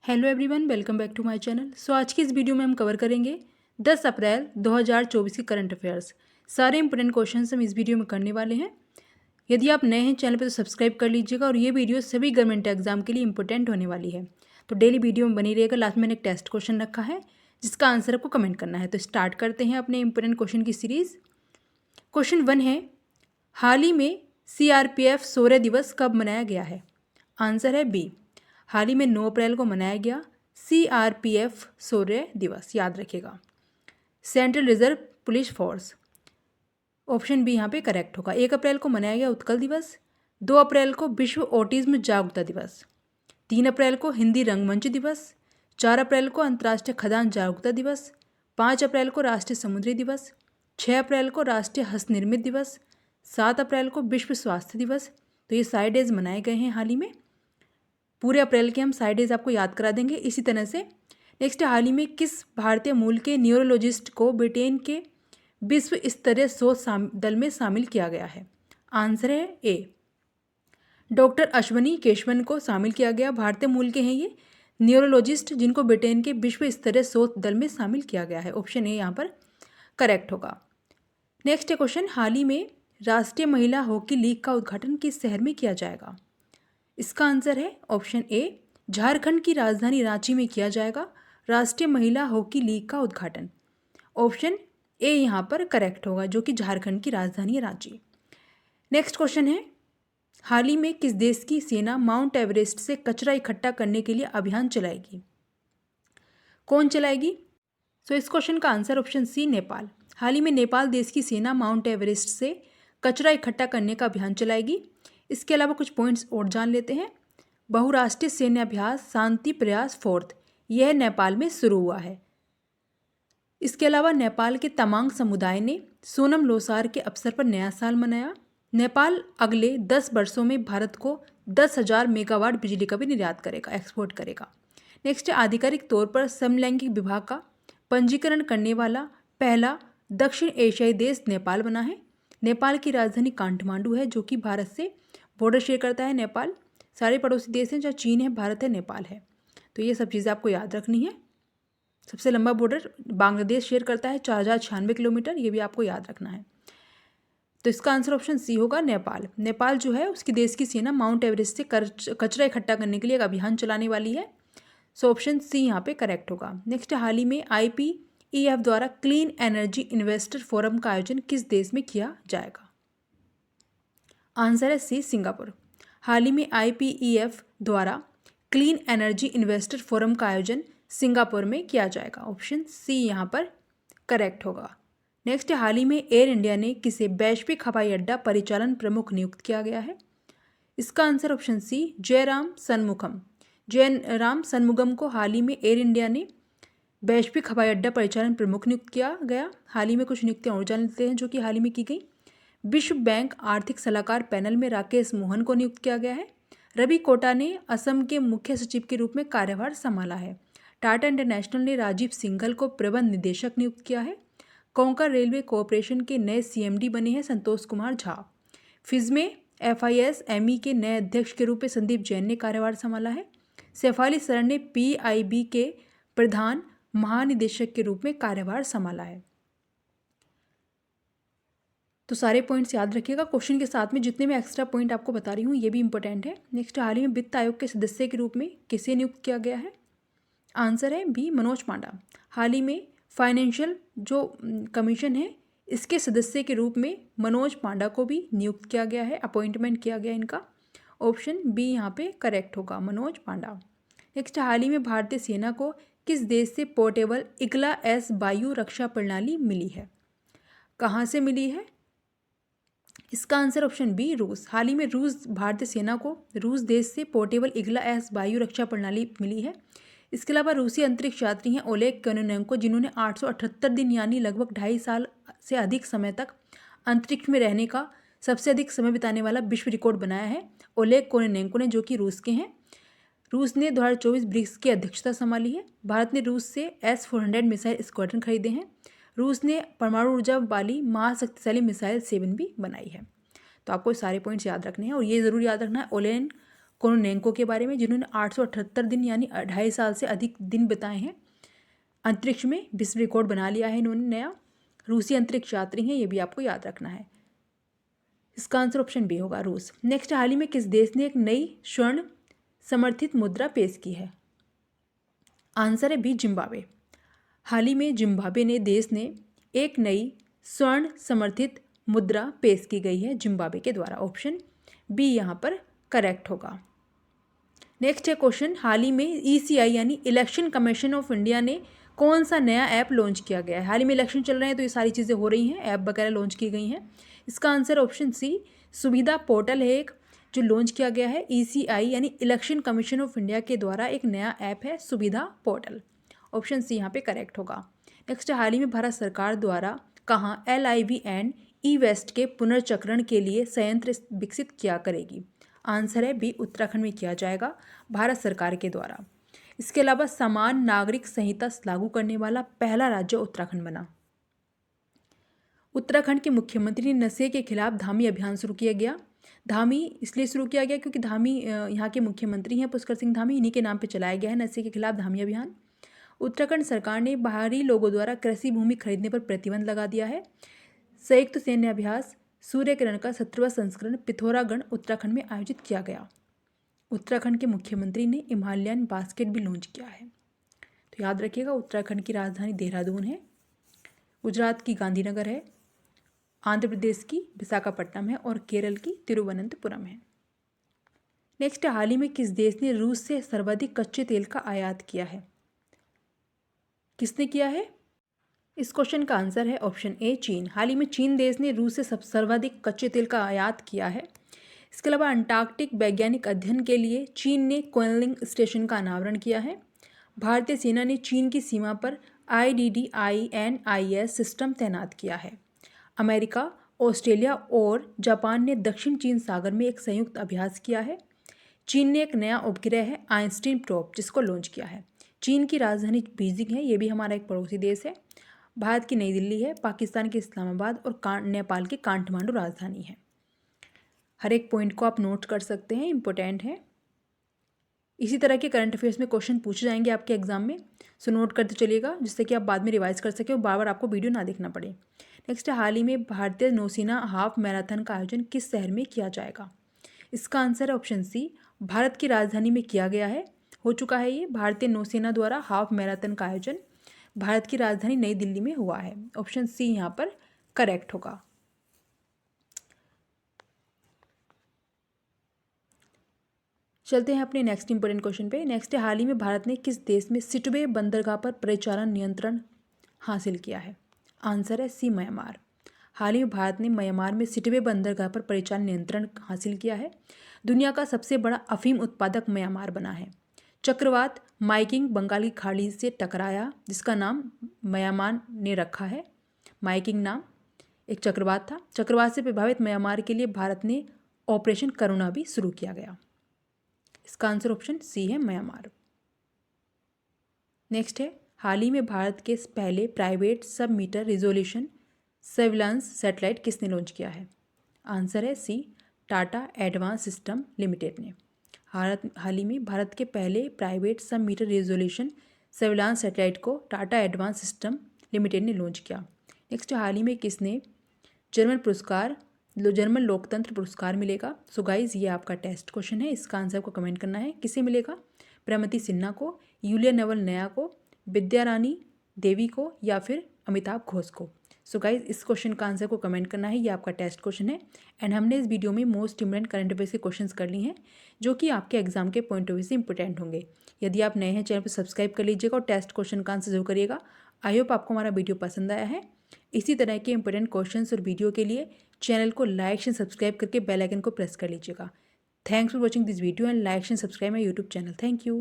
Hello everyone, welcome back to my channel. आज की इस वीडियो में हम कवर करेंगे 10 अप्रैल 2024 की करंट अफेयर्स। सारे इंपॉर्टेंट क्वेश्चंस हम इस वीडियो में करने वाले हैं। यदि आप नए हैं चैनल पर तो सब्सक्राइब कर लीजिएगा और ये वीडियो सभी गवर्नमेंट एग्जाम के लिए इंपॉर्टेंट होने वाली है, तो डेली वीडियो में बनी रहेगा। लास्ट में मैंने एक टेस्ट क्वेश्चन रखा है जिसका आंसर आपको कमेंट करना है। तो स्टार्ट करते हैं अपने इंपॉर्टेंट क्वेश्चन की सीरीज। क्वेश्चन 1 है, हाल ही में CRPF शौर्य दिवस कब मनाया गया है? आंसर है बी, हाल ही में 9 अप्रैल को मनाया गया CRPF शौर्य दिवस, याद रखिएगा, central reserve police force. Option B यहाँ पे करेक्ट होगा। 1 अप्रैल को मनाया गया उत्कल दिवस, 2 अप्रैल को विश्व ऑटिज्म जागरूकता दिवस, 3 अप्रैल को हिंदी रंगमंच दिवस, 4 अप्रैल को अंतर्राष्ट्रीय खदान जागरूकता दिवस, 5 अप्रैल को राष्ट्रीय समुद्री दिवस, 6 अप्रैल को राष्ट्रीय हस्तनिर्मित दिवस, 7 अप्रैल को विश्व स्वास्थ्य दिवस। तो ये सारे डेज मनाए गए हैं हाल ही में। पूरे अप्रैल के हम सारे डेज आपको याद करा देंगे इसी तरह से। नेक्स्ट, हाल ही में किस भारतीय मूल के न्यूरोलॉजिस्ट को ब्रिटेन के विश्व स्तरीय शोध दल में शामिल किया गया है? आंसर है ए, डॉक्टर अश्वनी केशवन को शामिल किया गया। भारतीय मूल के हैं ये न्यूरोलॉजिस्ट जिनको ब्रिटेन के विश्व स्तरीय शोध दल में शामिल किया गया है। ऑप्शन ए यहाँ पर करेक्ट होगा। नेक्स्ट क्वेश्चन, हाल ही में राष्ट्रीय महिला हॉकी लीग का उद्घाटन किस शहर में किया जाएगा? इसका आंसर है ऑप्शन ए, झारखंड की राजधानी रांची में किया जाएगा राष्ट्रीय महिला हॉकी लीग का उद्घाटन। ऑप्शन ए यहाँ पर करेक्ट होगा, जो कि झारखंड की राजधानी है रांची। नेक्स्ट क्वेश्चन है, हाल ही में किस देश की सेना माउंट एवरेस्ट से कचरा इकट्ठा करने के लिए अभियान चलाएगी? कौन चलाएगी? इस क्वेश्चन का आंसर ऑप्शन सी, नेपाल। हाल ही में नेपाल देश की सेना माउंट एवरेस्ट से कचरा इकट्ठा करने का अभियान चलाएगी। इसके अलावा कुछ पॉइंट्स और जान लेते हैं। बहुराष्ट्रीय सैन्य अभ्यास शांति प्रयास 4, यह नेपाल में शुरू हुआ है। इसके अलावा नेपाल के तमांग समुदाय ने सोनम लोसार के अवसर पर नया साल मनाया। नेपाल अगले 10 वर्षों में भारत को 10,000 मेगावाट बिजली का भी निर्यात करेगा, एक्सपोर्ट करेगा। नेक्स्ट, आधिकारिक तौर पर समलैंगिक विवाह का पंजीकरण करने वाला पहला दक्षिण एशियाई देश नेपाल बना है। नेपाल की राजधानी काठमांडू है, जो कि भारत से बॉर्डर शेयर करता है। नेपाल सारे पड़ोसी देश हैं, जहाँ चीन है, भारत है, नेपाल है। तो ये सब चीज़ें आपको याद रखनी है। सबसे लंबा बॉर्डर बांग्लादेश शेयर करता है 4096 किलोमीटर, ये भी आपको याद रखना है। तो इसका आंसर ऑप्शन सी होगा, नेपाल। नेपाल जो है उसकी देश की सेना माउंट एवरेस्ट से कचरा इकट्ठा करने के लिए एक अभियान चलाने वाली है। ऑप्शन सी यहाँ पे करेक्ट होगा। नेक्स्ट, हाल ही में IPEF द्वारा क्लीन एनर्जी इन्वेस्टर फोरम का आयोजन किस देश में किया जाएगा? आंसर है सी, सिंगापुर। हाल ही में IPEF द्वारा क्लीन एनर्जी इन्वेस्टर फोरम का आयोजन सिंगापुर में किया जाएगा। ऑप्शन सी यहाँ पर करेक्ट होगा। नेक्स्ट, हाल ही में एयर इंडिया ने किसे वैश्विक हवाई अड्डा परिचालन प्रमुख नियुक्त किया गया है? इसका answer option C, Jayaram Shanmugam को हाल ही में एयर इंडिया ने वैश्विक हवाई अड्डा परिचालन प्रमुख नियुक्त किया गया। हाल ही में कुछ नियुक्तियां और जान लेते हैं जो कि हाल ही में की गई। विश्व बैंक आर्थिक सलाहकार पैनल में राकेश मोहन को नियुक्त किया गया है। रवि कोटा ने असम के मुख्य सचिव के रूप में कार्यभार संभाला है। टाटा इंटरनेशनल ने राजीव सिंघल को प्रबंध निदेशक नियुक्त किया है। कोंकण रेलवे कॉरपोरेशन के नए CMD बने हैं संतोष कुमार झा। फिज में FISME के नए अध्यक्ष के रूप में संदीप जैन ने कार्यभार संभाला है। शेफाली सरन ने PIB के प्रधान महानिदेशक के रूप में कार्यभार संभाला है। तो सारे पॉइंट्स याद रखिएगा। क्वेश्चन के साथ में जितने मैं एक्स्ट्रा पॉइंट आपको बता रही हूँ ये भी इंपॉर्टेंट है। नेक्स्ट, हाल ही में वित्त आयोग के सदस्य के रूप में किसे नियुक्त किया गया है? आंसर है बी, मनोज पांडा। हाल ही में फाइनेंशियल जो कमीशन है इसके सदस्य के रूप में मनोज पांडा को भी नियुक्त किया गया है, अपॉइंटमेंट किया गया इनका। ऑप्शन बी यहाँ पे करेक्ट होगा, मनोज पांडा। नेक्स्ट, हाल ही में भारतीय सेना को किस देश से पोर्टेबल IGLA-S वायु रक्षा प्रणाली मिली है? कहाँ से मिली है? इसका आंसर ऑप्शन बी, रूस। हाल ही में भारतीय सेना को रूस देश से पोर्टेबल IGLA-S वायु रक्षा प्रणाली मिली है। इसके अलावा रूसी अंतरिक्ष यात्री हैं ओलेग कोनेनेंको, जिन्होंने 878 दिन यानी लगभग 2.5 साल से अधिक समय तक अंतरिक्ष में रहने का सबसे अधिक समय बिताने वाला विश्व रिकॉर्ड बनाया है। ओलेग कोनेनेंको ने, जो कि रूस के हैं। रूस ने 2024 ब्रिक्स की अध्यक्षता संभाली है। भारत ने रूस से S-400 मिसाइल स्क्वाड्रन खरीदे हैं। रूस ने परमाणु ऊर्जा वाली महाशक्तिशाली मिसाइल 7 भी बनाई है। तो आपको सारे पॉइंट्स याद रखने हैं और ये ज़रूर याद रखना है, ओलेग कोरोनेंको के बारे में, जिन्होंने 878 दिन यानी 2.5 साल से अधिक दिन बिताए हैं अंतरिक्ष में, विश्व रिकॉर्ड बना लिया है इन्होंने नया। रूसी अंतरिक्ष यात्री हैं, ये भी आपको याद रखना है। इसका आंसर ऑप्शन बी होगा, रूस। नेक्स्ट, हाल ही में किस देश ने एक नई स्वर्ण समर्थित मुद्रा पेश की है? आंसर है बी, जिम्बाब्वे। हाल ही में जिम्बाब्वे देश ने एक नई स्वर्ण समर्थित मुद्रा पेश की गई है जिम्बाब्वे के द्वारा। ऑप्शन बी यहाँ पर करेक्ट होगा। नेक्स्ट है क्वेश्चन, हाल ही में ECI यानी इलेक्शन कमीशन ऑफ इंडिया ने कौन सा नया ऐप लॉन्च किया गया है? हाल ही में इलेक्शन चल रहे हैं तो ये सारी चीज़ें हो रही हैं, ऐप वगैरह लॉन्च की गई हैं। इसका आंसर ऑप्शन सी, सुविधा पोर्टल है एक जो लॉन्च किया गया है। ECI यानी इलेक्शन कमीशन ऑफ इंडिया के द्वारा एक नया ऐप है सुविधा पोर्टल। ऑप्शन सी यहाँ पे करेक्ट होगा। नेक्स्ट, हाल ही में भारत सरकार द्वारा कहाँ LIV एंड E-वेस्ट के पुनर्चक्रण के लिए संयंत्र विकसित किया करेगी? आंसर है बी, उत्तराखंड में किया जाएगा भारत सरकार के द्वारा। इसके अलावा समान नागरिक संहिता लागू करने वाला पहला राज्य उत्तराखंड बना। उत्तराखंड के मुख्यमंत्री ने नशे के खिलाफ धामी अभियान शुरू किया गया। धामी इसलिए शुरू किया गया क्योंकि धामी यहाँ के मुख्यमंत्री हैं पुष्कर सिंह धामी, इन्हीं के नाम पे चलाया गया है नशे के खिलाफ धामी अभियान। उत्तराखंड सरकार ने बाहरी लोगों द्वारा कृषि भूमि खरीदने पर प्रतिबंध लगा दिया है। संयुक्त सैन्य अभ्यास सूर्य किरण का 17वां संस्करण पिथौरागढ़ उत्तराखंड में आयोजित किया गया। उत्तराखंड के मुख्यमंत्री ने हिमालयन बास्केट भी लॉन्च किया है। तो याद रखिएगा, उत्तराखंड की राजधानी देहरादून है, गुजरात की गांधीनगर है, आंध्र प्रदेश की विशाखापट्टनम है और केरल की तिरुवनंतपुरम है। नेक्स्ट, हाल ही में किस देश ने रूस से सर्वाधिक कच्चे तेल का आयात किया है? किसने किया है? इस क्वेश्चन का आंसर है ऑप्शन ए, चीन। हाल ही में चीन देश ने रूस से सर्वाधिक कच्चे तेल का आयात किया है। इसके अलावा अंटार्कटिक वैज्ञानिक अध्ययन के लिए चीन ने क्वेनलिंग स्टेशन का अनावरण किया है। भारतीय सेना ने चीन की सीमा पर IDDINIS सिस्टम तैनात किया है। अमेरिका, ऑस्ट्रेलिया और जापान ने दक्षिण चीन सागर में एक संयुक्त अभ्यास किया है। चीन ने एक नया उपग्रह है आइंस्टीन प्रोब जिसको लॉन्च किया है। चीन की राजधानी बीजिंग है, ये भी हमारा एक पड़ोसी देश है। भारत की नई दिल्ली है, पाकिस्तान की इस्लामाबाद और नेपाल की काठमांडू राजधानी है। हर एक पॉइंट को आप नोट कर सकते हैं, इंपॉर्टेंट है। इसी तरह के करंट अफेयर्स में क्वेश्चन पूछे जाएंगे आपके एग्जाम में, सो नोट करते चलिएगा जिससे कि आप बाद में रिवाइज कर सकें और बार बार आपको वीडियो ना देखना पड़े। नेक्स्ट, हाल ही में भारतीय नौसेना हाफ मैराथन का आयोजन किस शहर में किया जाएगा? इसका आंसर है ऑप्शन सी, भारत की राजधानी में किया गया है, हो चुका है ये। भारतीय नौसेना द्वारा हाफ मैराथन का आयोजन भारत की राजधानी नई दिल्ली में हुआ है। ऑप्शन सी यहाँ पर करेक्ट होगा। चलते हैं अपने नेक्स्ट इंपॉर्टेंट क्वेश्चन पे। नेक्स्ट है, हाल ही में भारत ने किस देश में सिटवे बंदरगाह पर परिचालन नियंत्रण हासिल किया है? आंसर है सी, म्यांमार। हाल ही में भारत ने म्यांमार में सिटवे बंदरगाह पर परिचालन नियंत्रण हासिल किया है। दुनिया का सबसे बड़ा अफीम उत्पादक म्यांमार बना है। चक्रवात माइकिंग बंगाल की खाड़ी से टकराया जिसका नाम म्यांमार ने रखा है। माइकिंग नाम एक चक्रवात था। चक्रवात से प्रभावित म्यांमार के लिए भारत ने ऑपरेशन करुणा भी शुरू किया गया। इसका आंसर ऑप्शन सी है, म्यांमार। नेक्स्ट है, हाल ही में भारत के पहले प्राइवेट सब मीटर रिजोल्यूशन सर्विलांस सैटेलाइट किसने लॉन्च किया है? आंसर है सी, टाटा एडवांस सिस्टम लिमिटेड ने। हाल ही में भारत के पहले प्राइवेट सब मीटर रेजोल्यूशन सर्विलांस सैटेलाइट को टाटा एडवांस सिस्टम लिमिटेड ने लॉन्च किया। नेक्स्ट, हाल ही में किसने जर्मन लोकतंत्र पुरस्कार मिलेगा? सो गाइज, ये आपका टेस्ट क्वेश्चन है, इसका आंसर को कमेंट करना है। किसे मिलेगा? प्रमति सिन्हा को, यूलिया नवल नया को, विद्या रानी देवी को या फिर अमिताभ घोष को? सो गाइज, इस क्वेश्चन का आंसर को कमेंट करना है, ये आपका टेस्ट क्वेश्चन है। एंड हमने इस वीडियो में मोस्ट इम्पोर्टेंट करंट अफेयर्स के क्वेश्चंस कर लिए हैं जो कि आपके एग्जाम के पॉइंट ऑफ व्यू से इंपॉर्टेंट होंगे। यदि आप नए हैं चैनल पर सब्सक्राइब कर लीजिएगा और टेस्ट क्वेश्चन का आंसर जरूर करिएगा। आई होप आपको हमारा वीडियो पसंद आया है। इसी तरह के इंपॉर्टेंट क्वेश्चंस और वीडियो के लिए चैनल को लाइक एंड सब्सक्राइब करके बेल आइकन को प्रेस कर लीजिएगा। Thanks for watching this video and like and subscribe my YouTube channel. Thank you.